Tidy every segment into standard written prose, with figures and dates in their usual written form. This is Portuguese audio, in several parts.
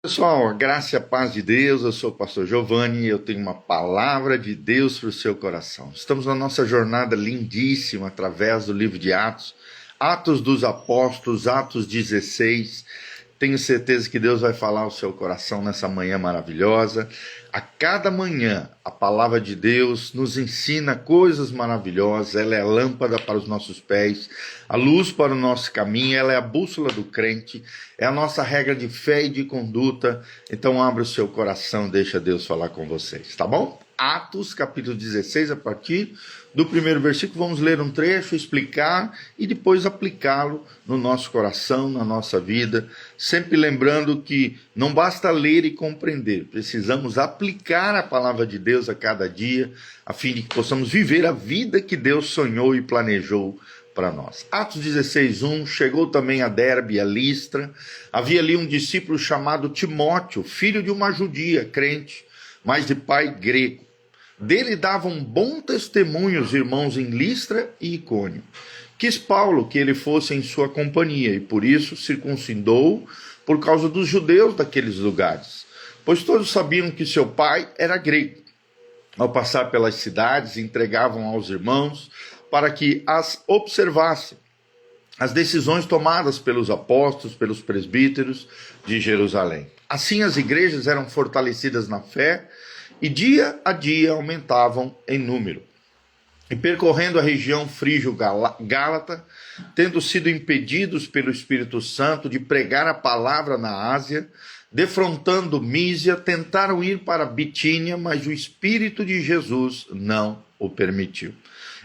Pessoal, a graça e a paz de Deus, eu sou o pastor Giovanni e eu tenho uma palavra de Deus para o seu coração. Estamos na nossa jornada lindíssima através do livro de Atos, Atos dos Apóstolos, Atos 16. Tenho certeza que Deus vai falar ao seu coração nessa manhã maravilhosa. A cada manhã, a palavra de Deus nos ensina coisas maravilhosas. Ela é a lâmpada para os nossos pés, a luz para o nosso caminho. Ela é a bússola do crente, é a nossa regra de fé e de conduta. Então, abra o seu coração e deixa Deus falar com vocês, tá bom? Atos, capítulo 16, a partir do primeiro versículo, vamos ler um trecho, explicar e depois aplicá-lo no nosso coração, na nossa vida, sempre lembrando que não basta ler e compreender, precisamos aplicar a palavra de Deus a cada dia, a fim de que possamos viver a vida que Deus sonhou e planejou para nós. Atos 16:1, chegou também a Derbe, a Listra, havia ali um discípulo chamado Timóteo, filho de uma judia, crente, mas de pai grego. Dele davam bom testemunho os irmãos em Listra e Icônio. Quis Paulo que ele fosse em sua companhia, e por isso circuncidou por causa dos judeus daqueles lugares, pois todos sabiam que seu pai era grego. Ao passar pelas cidades, entregavam aos irmãos para que as observassem as decisões tomadas pelos apóstolos, pelos presbíteros de Jerusalém. Assim as igrejas eram fortalecidas na fé e dia a dia aumentavam em número. E percorrendo a região frígio-gálata, tendo sido impedidos pelo Espírito Santo de pregar a palavra na Ásia, defrontando Mísia, tentaram ir para Bitínia, mas o Espírito de Jesus não o permitiu.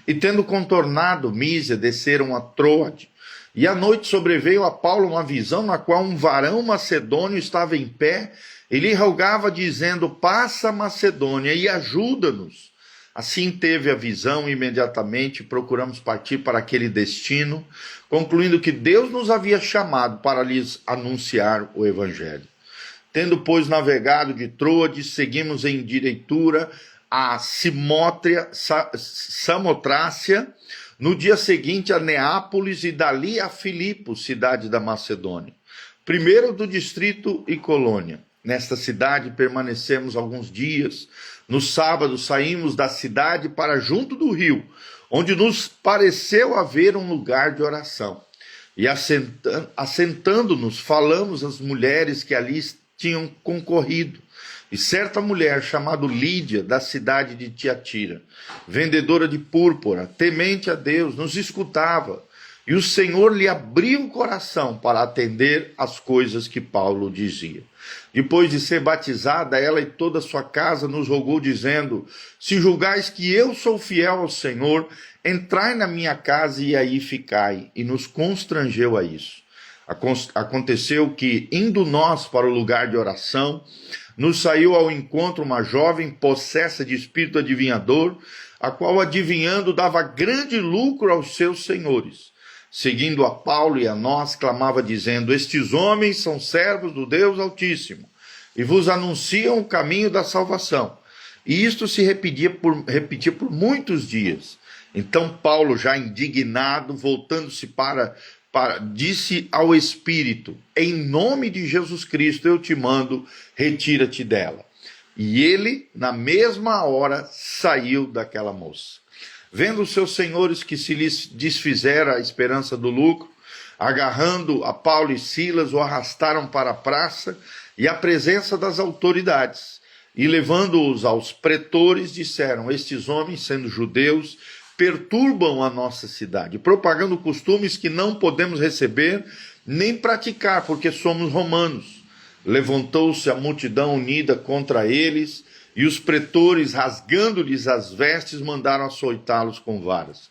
E tendo contornado Mísia, desceram a Troade. E à noite sobreveio a Paulo uma visão na qual um varão macedônio estava em pé e lhe rogava dizendo: passa a Macedônia e ajuda-nos. Assim teve a visão e imediatamente procuramos partir para aquele destino, concluindo que Deus nos havia chamado para lhes anunciar o evangelho. Tendo, pois, navegado de Troade, seguimos em direitura a Samotrácia, no dia seguinte a Neápolis e dali a Filipos, cidade da Macedônia, primeiro do distrito e colônia. Nesta cidade permanecemos alguns dias. No sábado saímos da cidade para junto do rio, onde nos pareceu haver um lugar de oração. E assentando-nos, falamos às mulheres que ali tinham concorrido. E certa mulher chamada Lídia, da cidade de Tiatira, vendedora de púrpura, temente a Deus, nos escutava. E o Senhor lhe abriu o coração para atender às coisas que Paulo dizia. Depois de ser batizada, ela e toda a sua casa nos rogou, dizendo: se julgais que eu sou fiel ao Senhor, entrai na minha casa e aí ficai. E nos constrangeu a isso. Aconteceu que, indo nós para o lugar de oração, nos saiu ao encontro uma jovem possessa de espírito adivinhador, a qual, adivinhando, dava grande lucro aos seus senhores. Seguindo a Paulo e a nós, clamava dizendo: estes homens são servos do Deus Altíssimo, e vos anunciam o caminho da salvação. E isto se repetia por muitos dias. Então Paulo, já indignado, voltando-se disse ao Espírito: em nome de Jesus Cristo eu te mando, retira-te dela. E ele, na mesma hora, saiu daquela moça. Vendo os seus senhores que se lhes desfizera a esperança do lucro, agarrando a Paulo e Silas, o arrastaram para a praça e à presença das autoridades. E levando-os aos pretores, disseram: estes homens, sendo judeus, perturbam a nossa cidade, propagando costumes que não podemos receber nem praticar, porque somos romanos. Levantou-se a multidão unida contra eles, e os pretores, rasgando-lhes as vestes, mandaram açoitá-los com varas.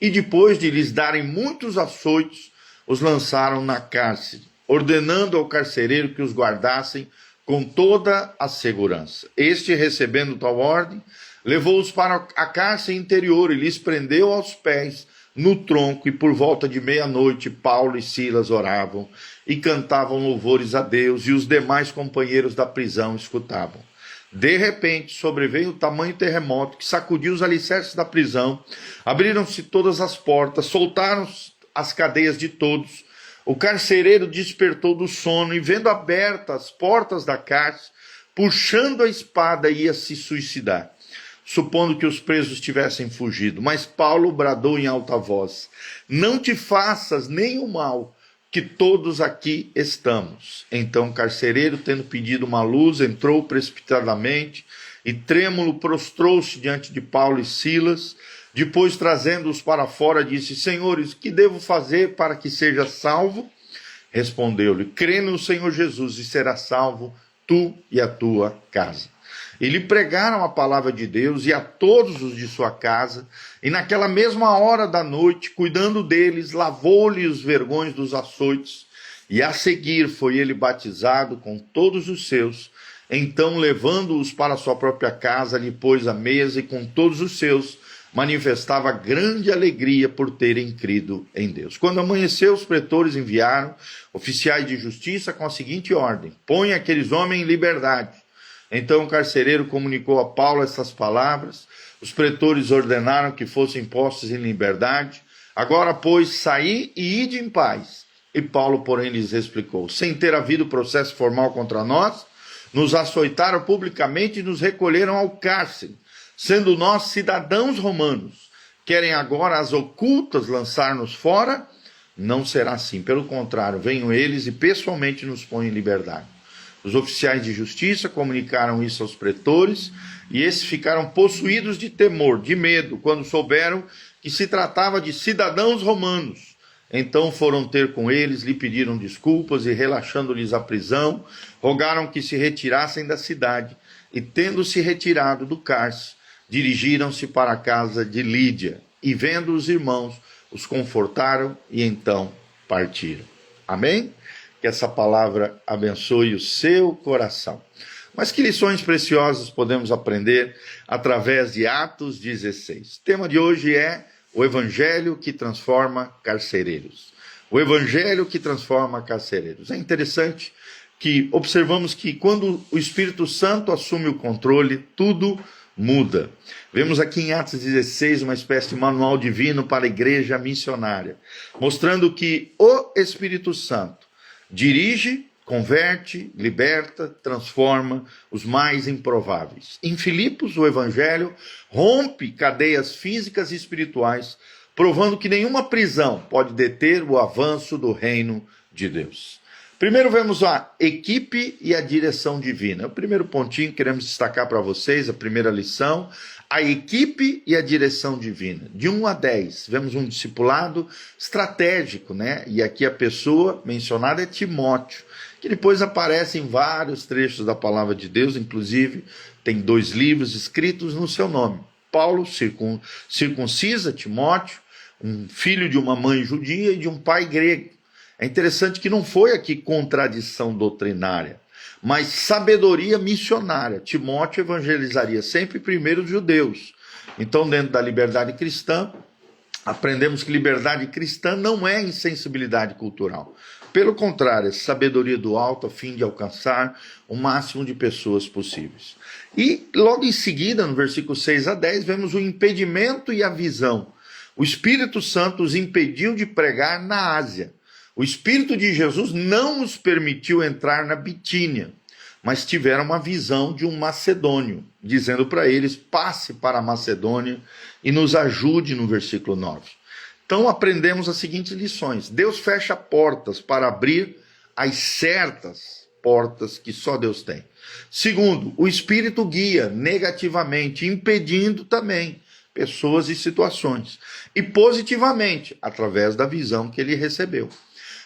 E depois de lhes darem muitos açoites, os lançaram na cárcere, ordenando ao carcereiro que os guardassem com toda a segurança. Este, recebendo tal ordem, levou-os para a cárcere interior e lhes prendeu aos pés no tronco, e por volta de meia-noite Paulo e Silas oravam e cantavam louvores a Deus, e os demais companheiros da prisão escutavam. De repente sobreveio o tamanho terremoto que sacudiu os alicerces da prisão, abriram-se todas as portas, soltaram as cadeias de todos, O carcereiro despertou do sono e, vendo abertas as portas da cárcere, puxando a espada, ia se suicidar, supondo que os presos tivessem fugido. Mas Paulo bradou em alta voz: não te faças nenhum mal, que todos aqui estamos. Então o carcereiro, tendo pedido uma luz, entrou precipitadamente e trêmulo prostrou-se diante de Paulo e Silas. Depois, trazendo-os para fora, disse: senhores, que devo fazer para que seja salvo? Respondeu-lhe: crê no Senhor Jesus e serás salvo, tu e a tua casa. E lhe pregaram a palavra de Deus e a todos os de sua casa, e naquela mesma hora da noite, cuidando deles, lavou-lhe os vergões dos açoites, e a seguir foi ele batizado com todos os seus. Então, levando-os para sua própria casa, lhe pôs à mesa, e com todos os seus manifestava grande alegria por terem crido em Deus. Quando amanheceu, os pretores enviaram oficiais de justiça com a seguinte ordem: põe aqueles homens em liberdade. Então o carcereiro comunicou a Paulo essas palavras. Os pretores ordenaram que fossem postos em liberdade. Agora, pois, saí e ide em paz. E Paulo, porém, lhes explicou: sem ter havido processo formal contra nós, nos açoitaram publicamente e nos recolheram ao cárcere, sendo nós cidadãos romanos. Querem agora às ocultas lançar-nos fora? Não será assim. Pelo contrário, venham eles e pessoalmente nos põem em liberdade. Os oficiais de justiça comunicaram isso aos pretores, e esses ficaram possuídos de temor, de medo, quando souberam que se tratava de cidadãos romanos. Então foram ter com eles, lhe pediram desculpas e, relaxando-lhes a prisão, rogaram que se retirassem da cidade. E, tendo se retirado do cárcere, dirigiram-se para a casa de Lídia. E, vendo os irmãos, os confortaram e então partiram. Amém? Que essa palavra abençoe o seu coração. Mas que lições preciosas podemos aprender através de Atos 16? O tema de hoje é o Evangelho que transforma carcereiros. O Evangelho que transforma carcereiros. É interessante que observamos que quando o Espírito Santo assume o controle, tudo muda. Vemos aqui em Atos 16 uma espécie de manual divino para a igreja missionária, mostrando que o Espírito Santo dirige, converte, liberta, transforma os mais improváveis. Em Filipos, o Evangelho rompe cadeias físicas e espirituais, provando que nenhuma prisão pode deter o avanço do reino de Deus. Primeiro vemos a equipe e a direção divina. O primeiro pontinho que queremos destacar para vocês, a primeira lição: a equipe e a direção divina. De 1 a 10, vemos um discipulado estratégico, né? E aqui a pessoa mencionada é Timóteo, que depois aparece em vários trechos da palavra de Deus, inclusive tem 2 livros escritos no seu nome. Paulo circuncisa Timóteo, um filho de uma mãe judia e de um pai grego. É interessante que não foi aqui contradição doutrinária, mas sabedoria missionária. Timóteo evangelizaria sempre primeiro os judeus. Então, dentro da liberdade cristã, aprendemos que liberdade cristã não é insensibilidade cultural. Pelo contrário, é sabedoria do alto a fim de alcançar o máximo de pessoas possíveis. E logo em seguida, no versículo 6 a 10, vemos o impedimento e a visão. O Espírito Santo os impediu de pregar na Ásia. O Espírito de Jesus não os permitiu entrar na Bitínia, mas tiveram uma visão de um macedônio, dizendo para eles: passe para a Macedônia e nos ajude, no versículo 9. Então aprendemos as seguintes lições: Deus fecha portas para abrir as certas portas que só Deus tem. Segundo, o Espírito guia negativamente, impedindo também pessoas e situações, e positivamente, através da visão que ele recebeu.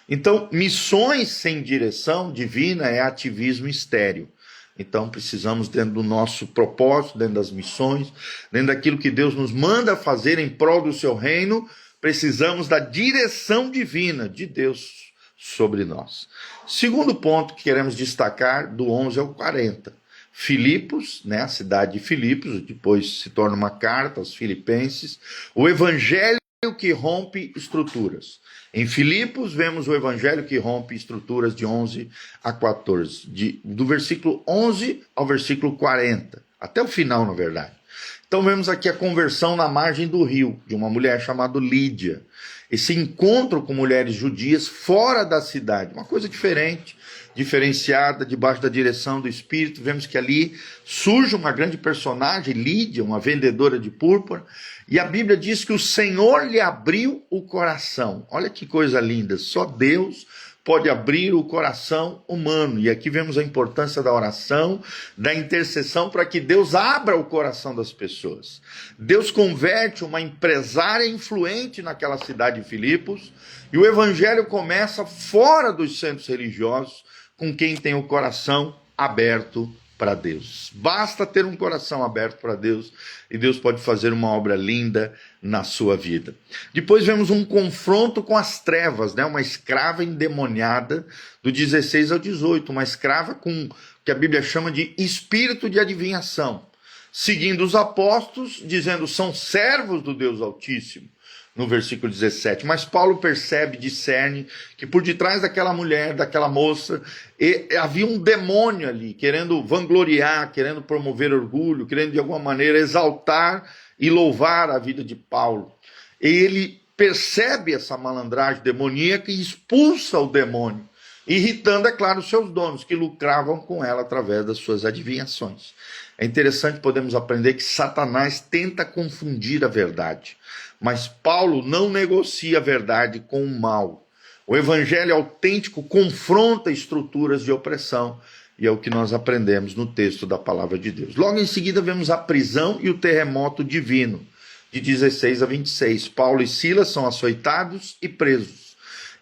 Então, missões sem direção divina é ativismo estéril. Então, precisamos, dentro do nosso propósito, dentro das missões, dentro daquilo que Deus nos manda fazer em prol do seu reino, precisamos da direção divina de Deus sobre nós. Segundo ponto que queremos destacar, do 11 ao 40. Filipos, né, a cidade de Filipos, depois se torna uma carta aos filipenses, o evangelho que rompe estruturas. Em Filipos, vemos o evangelho que rompe estruturas de 11 a 14, do versículo 11 ao versículo 40, até o final, na verdade. Então vemos aqui a conversão na margem do rio, de uma mulher chamada Lídia. esse encontro com mulheres judias fora da cidade, uma coisa diferente, diferenciada, debaixo da direção do Espírito. Vemos que ali surge uma grande personagem, Lídia, uma vendedora de púrpura, e a Bíblia diz que o Senhor lhe abriu o coração. Olha que coisa linda, só Deus pode abrir o coração humano. E aqui vemos a importância da oração, da intercessão, para que Deus abra o coração das pessoas. Deus converte uma empresária influente naquela cidade de Filipos, e o evangelho começa fora dos centros religiosos, com quem tem o coração aberto para Deus. Basta ter um coração aberto para Deus e Deus pode fazer uma obra linda na sua vida. Depois vemos um confronto com as trevas, né? Uma escrava endemoniada, do 16 ao 18, uma escrava com que a Bíblia chama de espírito de adivinhação, seguindo os apóstolos, dizendo são servos do Deus Altíssimo, no versículo 17. Mas Paulo percebe, discerne, que por detrás daquela mulher, daquela moça, havia um demônio ali, querendo vangloriar, querendo promover orgulho, querendo de alguma maneira exaltar e louvar a vida de Paulo. E ele percebe essa malandragem demoníaca e expulsa o demônio, irritando, é claro, os seus donos, que lucravam com ela através das suas adivinhações. É interessante, podemos aprender que Satanás tenta confundir a verdade, mas Paulo não negocia a verdade com o mal. O evangelho autêntico confronta estruturas de opressão, e é o que nós aprendemos no texto da palavra de Deus. Logo em seguida vemos a prisão e o terremoto divino, de 16 a 26. Paulo e Silas são açoitados e presos.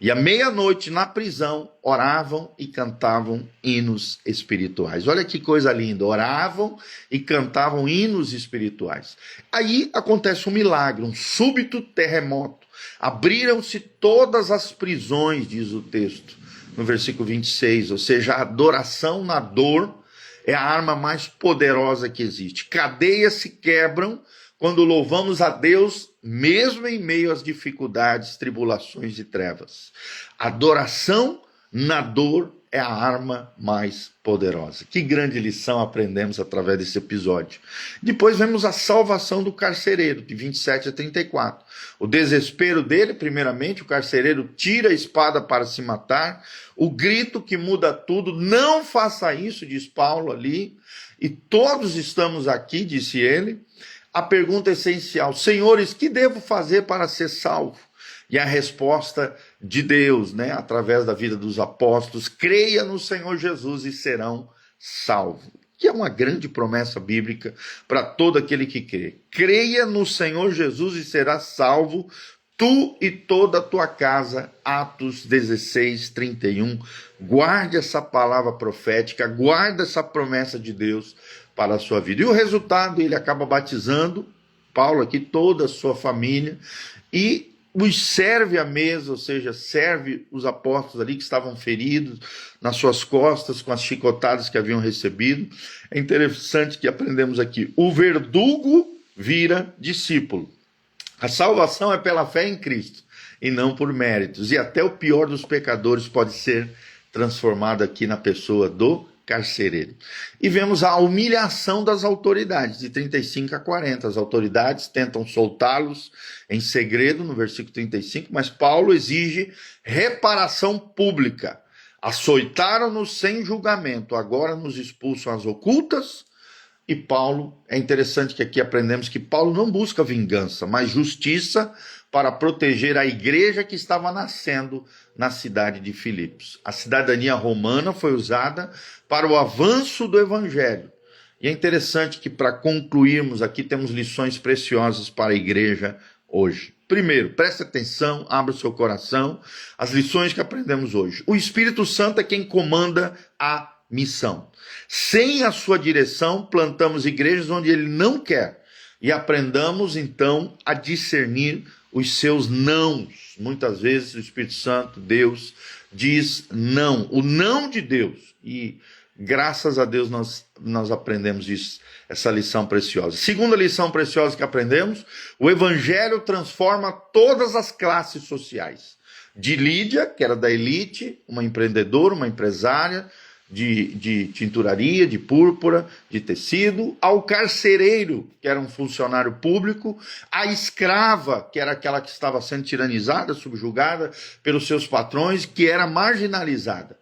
E à meia-noite, na prisão, oravam e cantavam hinos espirituais. Olha que coisa linda, oravam e cantavam hinos espirituais. Aí acontece um milagre, um súbito terremoto. Abriram-se todas as prisões, diz o texto, no versículo 26. Ou seja, a adoração na dor é a arma mais poderosa que existe. Cadeias se quebram quando louvamos a Deus, mesmo em meio às dificuldades, tribulações e trevas. Adoração na dor é a arma mais poderosa. Que grande lição aprendemos através desse episódio. Depois vemos a salvação do carcereiro, de 27 a 34. O desespero dele, primeiramente, o carcereiro tira a espada para se matar. O grito que muda tudo, não faça isso, diz Paulo ali. E todos estamos aqui, disse ele. A pergunta essencial: senhores, que devo fazer para ser salvo? E a resposta de Deus, né, através da vida dos apóstolos: creia no Senhor Jesus e serão salvos. Que é uma grande promessa bíblica para todo aquele que crê. Creia no Senhor Jesus e serás salvo, tu e toda a tua casa. Atos 16, 31. Guarde essa palavra profética, guarde essa promessa de Deus para a sua vida. E o resultado, ele acaba batizando, Paulo aqui, toda a sua família, e os serve à mesa, ou seja, serve os apóstolos ali que estavam feridos nas suas costas com as chicotadas que haviam recebido. É interessante que aprendemos aqui, o verdugo vira discípulo. A salvação é pela fé em Cristo e não por méritos. E até o pior dos pecadores pode ser transformado aqui na pessoa do carcereiro. E vemos a humilhação das autoridades, de 35 a 40. As autoridades tentam soltá-los em segredo, no versículo 35, mas Paulo exige reparação pública. Açoitaram-nos sem julgamento, agora nos expulsam às ocultas. E Paulo, é interessante que aqui aprendemos que Paulo não busca vingança, mas justiça para proteger a igreja que estava nascendo na cidade de Filipos. A cidadania romana foi usada para o avanço do evangelho. E é interessante que, para concluirmos aqui, temos lições preciosas para a igreja hoje. Primeiro, preste atenção, abra o seu coração, as lições que aprendemos hoje. O Espírito Santo é quem comanda a missão. Sem a sua direção, plantamos igrejas onde ele não quer. E aprendamos, então, a discernir os seus nãos. Muitas vezes o Espírito Santo, Deus, diz não. O não de Deus. E graças a Deus nós aprendemos isso, essa lição preciosa. Segunda lição preciosa que aprendemos: o Evangelho transforma todas as classes sociais. De Lídia, que era da elite, uma empreendedora, uma empresária, de tinturaria, de púrpura, de tecido, ao carcereiro, que era um funcionário público, à escrava, que era aquela que estava sendo tiranizada, subjugada pelos seus patrões, que era marginalizada.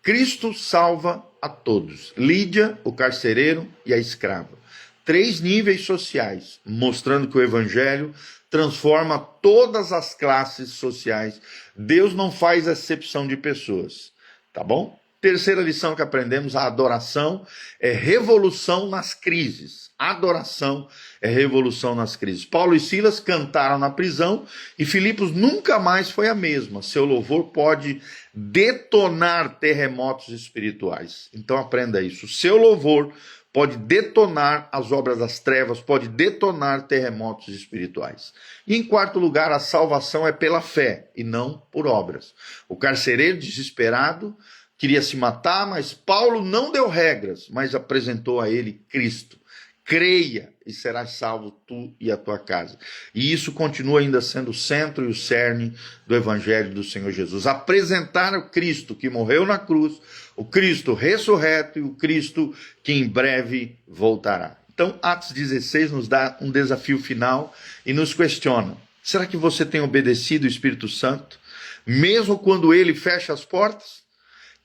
Cristo salva a todos. Lídia, o carcereiro e a escrava. 3 níveis sociais, mostrando que o evangelho transforma todas as classes sociais. Deus não faz acepção de pessoas, tá bom? Terceira lição que aprendemos, a adoração é revolução nas crises. Adoração é revolução nas crises. Paulo e Silas cantaram na prisão e Filipos nunca mais foi a mesma. Seu louvor pode detonar terremotos espirituais. Então aprenda isso. O seu louvor pode detonar as obras das trevas, pode detonar terremotos espirituais. E em quarto lugar, a salvação é pela fé e não por obras. O carcereiro desesperado queria se matar, mas Paulo não deu regras, mas apresentou a ele Cristo. Creia e serás salvo tu e a tua casa. E isso continua ainda sendo o centro e o cerne do evangelho do Senhor Jesus. Apresentar o Cristo que morreu na cruz, o Cristo ressurreto e o Cristo que em breve voltará. Então, Atos 16 nos dá um desafio final e nos questiona. Será que você tem obedecido o Espírito Santo, mesmo quando ele fecha as portas?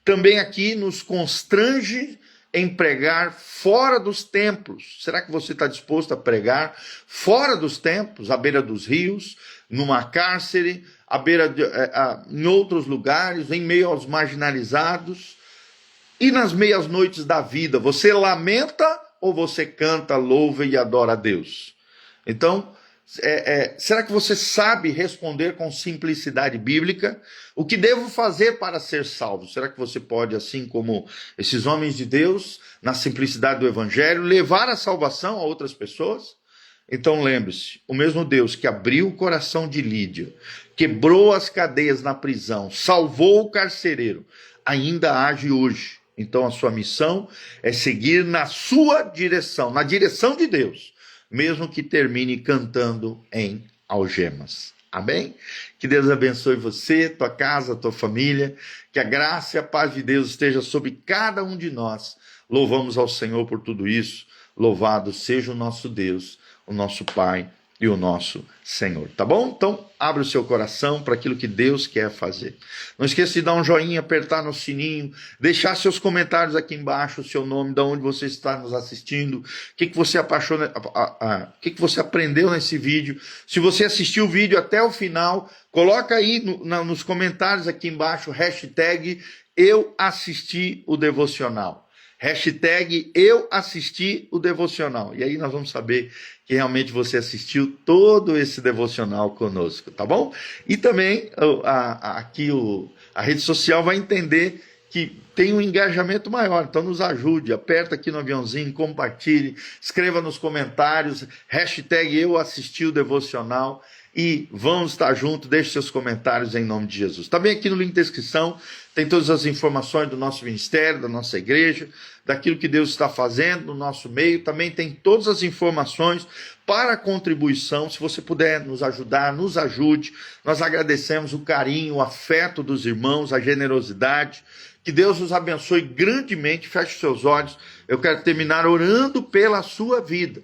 Também aqui nos constrange em pregar fora dos templos. Será que você está disposto a pregar fora dos templos, à beira dos rios, numa cárcere, à beira em outros lugares, em meio aos marginalizados? E nas meias noites da vida, você lamenta ou você canta, louva e adora a Deus? Então, será que você sabe responder com simplicidade bíblica? O que devo fazer para ser salvo? Será que você pode, assim como esses homens de Deus, na simplicidade do evangelho, levar a salvação a outras pessoas? Então lembre-se, o mesmo Deus que abriu o coração de Lídia, quebrou as cadeias na prisão, salvou o carcereiro, ainda age hoje. Então a sua missão é seguir na sua direção, na direção de Deus, mesmo que termine cantando em algemas. Amém? Que Deus abençoe você, tua casa, tua família, que a graça e a paz de Deus esteja sobre cada um de nós. Louvamos ao Senhor por tudo isso. Louvado seja o nosso Deus, o nosso Pai e o nosso Senhor. Tá bom? Então, abre o seu coração para aquilo que Deus quer fazer. Não esqueça de dar um joinha, apertar no sininho, deixar seus comentários aqui embaixo, o seu nome, de onde você está nos assistindo, o que você o que você aprendeu nesse vídeo. Se você assistiu o vídeo até o final, coloca aí nos comentários aqui embaixo, hashtag eu assisti o devocional. Hashtag eu assisti o devocional. E aí nós vamos saber que realmente você assistiu todo esse devocional conosco, tá bom? E também aqui a rede social vai entender que tem um engajamento maior, então nos ajude, aperta aqui no aviãozinho, compartilhe, escreva nos comentários, hashtag eu assisti o devocional e vamos estar juntos, deixe seus comentários em nome de Jesus. Também aqui no link da descrição tem todas as informações do nosso ministério, da nossa igreja, daquilo que Deus está fazendo no nosso meio, também tem todas as informações para a contribuição. Se você puder nos ajudar, nos ajude, nós agradecemos o carinho, o afeto dos irmãos, a generosidade. Que Deus os abençoe grandemente. Feche seus olhos. Eu quero terminar orando pela sua vida.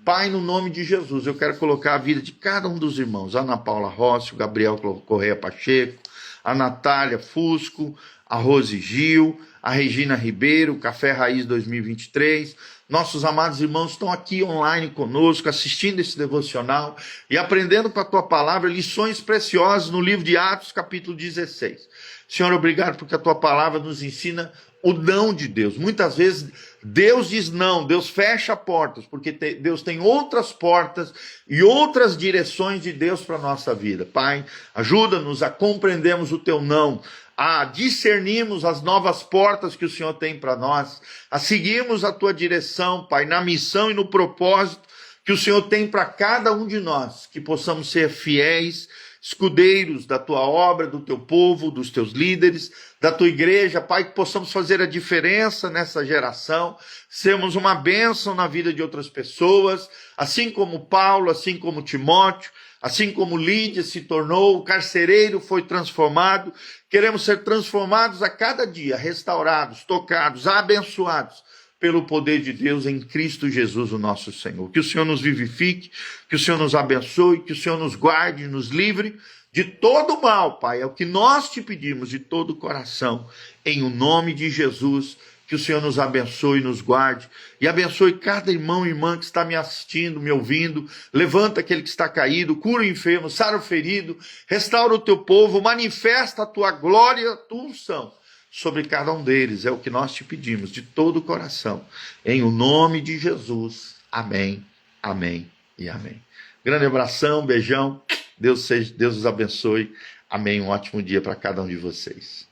Pai, no nome de Jesus, eu quero colocar a vida de cada um dos irmãos. A Ana Paula Rossi, o Gabriel Correia Pacheco, a Natália Fusco, a Rose Gil, a Regina Ribeiro, o Café Raiz 2023. Nossos amados irmãos estão aqui online conosco, assistindo esse devocional e aprendendo com a tua palavra lições preciosas no livro de Atos, capítulo 16. Senhor, obrigado porque a tua palavra nos ensina o não de Deus. Muitas vezes Deus diz não, Deus fecha portas, porque Deus tem outras portas e outras direções de Deus para a nossa vida. Pai, ajuda-nos a compreendermos o teu não, a discernirmos as novas portas que o Senhor tem para nós, a seguirmos a tua direção, Pai, na missão e no propósito que o Senhor tem para cada um de nós, que possamos ser fiéis, escudeiros da tua obra, do teu povo, dos teus líderes, da tua igreja, Pai, que possamos fazer a diferença nessa geração, sermos uma bênção na vida de outras pessoas, assim como Paulo, assim como Timóteo, Assim como Lídia se tornou, o carcereiro foi transformado, queremos ser transformados a cada dia, restaurados, tocados, abençoados pelo poder de Deus em Cristo Jesus, o nosso Senhor. Que o Senhor nos vivifique, que o Senhor nos abençoe, que o Senhor nos guarde, nos livre de todo mal, Pai. É o que nós te pedimos de todo o coração, em o nome de Jesus. Que o Senhor nos abençoe, nos guarde e abençoe cada irmão e irmã que está me assistindo, me ouvindo. Levanta aquele que está caído, cura o enfermo, sara o ferido, restaura o teu povo, manifesta a tua glória, a tua unção sobre cada um deles. É o que nós te pedimos de todo o coração. Em o nome de Jesus. Amém, amém e amém. Grande abração, beijão. Deus os abençoe. Amém. Um ótimo dia para cada um de vocês.